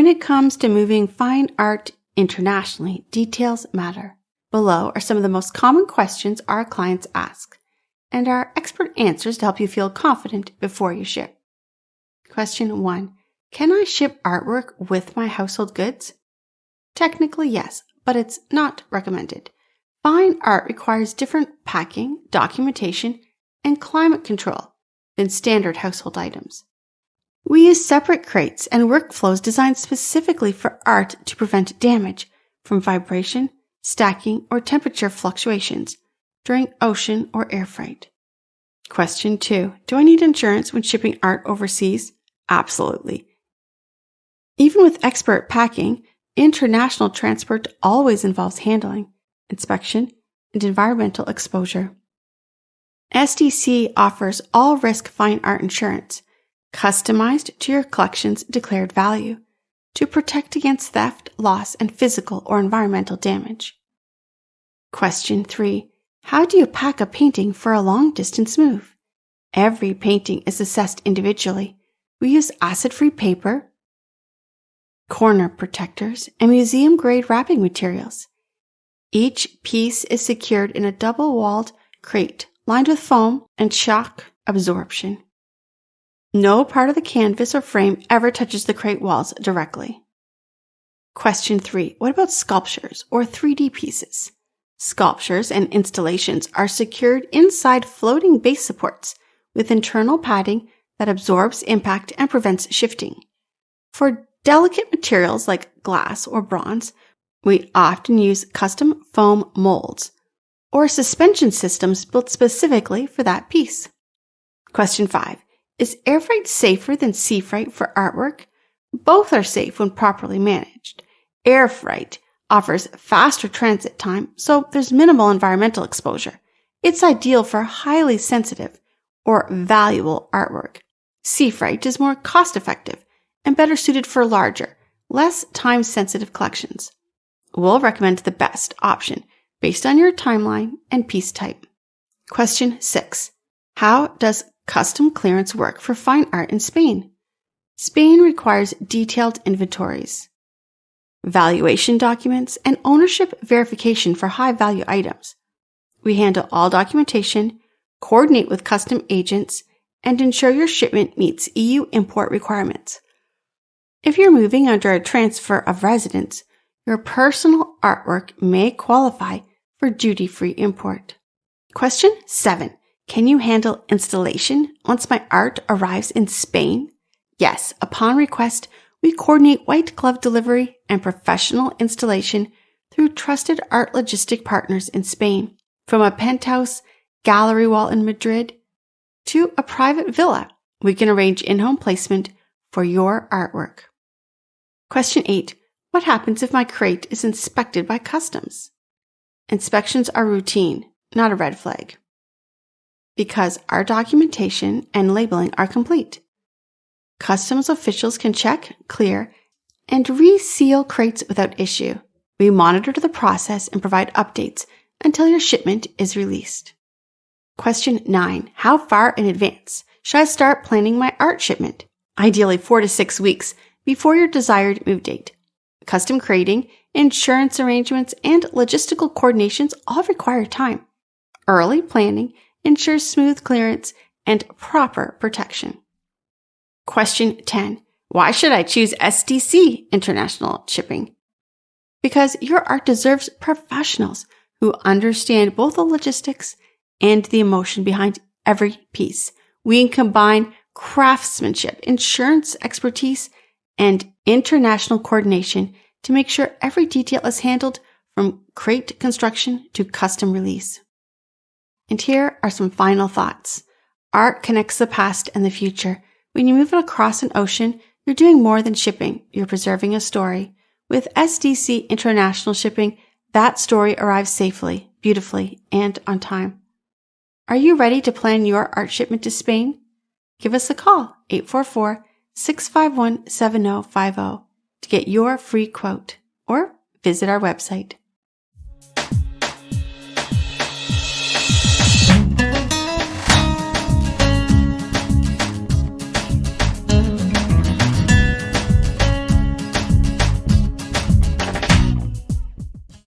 When it comes to moving fine art internationally, details matter. Below are some of the most common questions our clients ask, and our expert answers to help you feel confident before you ship. Question 1. Can I ship artwork with my household goods? Technically, yes, but it's not recommended. Fine art requires different packing, documentation, and climate control than standard household items. We use separate crates and workflows designed specifically for art to prevent damage from vibration, stacking, or temperature fluctuations during ocean or air freight. Question 2. Do I need insurance when shipping art overseas? Absolutely. Even with expert packing, international transport always involves handling, inspection, and environmental exposure. SDC offers all-risk fine art insurance, customized to your collection's declared value, to protect against theft, loss, and physical or environmental damage. Question 3. How do you pack a painting for a long-distance move? Every painting is assessed individually. We use acid-free paper, corner protectors, and museum-grade wrapping materials. Each piece is secured in a double-walled crate lined with foam and shock absorption. No part of the canvas or frame ever touches the crate walls directly. Question 3. What about sculptures or 3D pieces? Sculptures and installations are secured inside floating base supports with internal padding that absorbs impact and prevents shifting. For delicate materials like glass or bronze, we often use custom foam molds or suspension systems built specifically for that piece. Question 5. Is air freight safer than sea freight for artwork? Both are safe when properly managed. Air freight offers faster transit time, so there's minimal environmental exposure. It's ideal for highly sensitive or valuable artwork. Sea freight is more cost-effective and better suited for larger, less time-sensitive collections. We'll recommend the best option based on your timeline and piece type. Question 6. How does custom clearance work for fine art in Spain? Spain requires detailed inventories, valuation documents, and ownership verification for high-value items. We handle all documentation, coordinate with custom agents, and ensure your shipment meets EU import requirements. If you're moving under a transfer of residence, your personal artwork may qualify for duty-free import. Question 7. Can you handle installation once my art arrives in Spain? Yes, upon request, we coordinate white glove delivery and professional installation through trusted art logistic partners in Spain. From a penthouse gallery wall in Madrid to a private villa, we can arrange in-home placement for your artwork. Question 8. What happens if my crate is inspected by customs? Inspections are routine, not a red flag, because our documentation and labeling are complete. Customs officials can check, clear, and reseal crates without issue. We monitor the process and provide updates until your shipment is released. Question 9. How far in advance should I start planning my art shipment? Ideally 4 to 6 weeks before your desired move date. Custom crating, insurance arrangements, and logistical coordinations all require time. Early planning ensures smooth clearance and proper protection. Question 10. Why should I choose SDC international shipping? Because your art deserves professionals who understand both the logistics and the emotion behind every piece. We combine craftsmanship, insurance expertise, and international coordination to make sure every detail is handled from crate construction to custom release. And here are some final thoughts. Art connects the past and the future. When you move it across an ocean, you're doing more than shipping. You're preserving a story. With SDC International Shipping, that story arrives safely, beautifully, and on time. Are you ready to plan your art shipment to Spain? Give us a call, 844-651-7050, to get your free quote, or visit our website.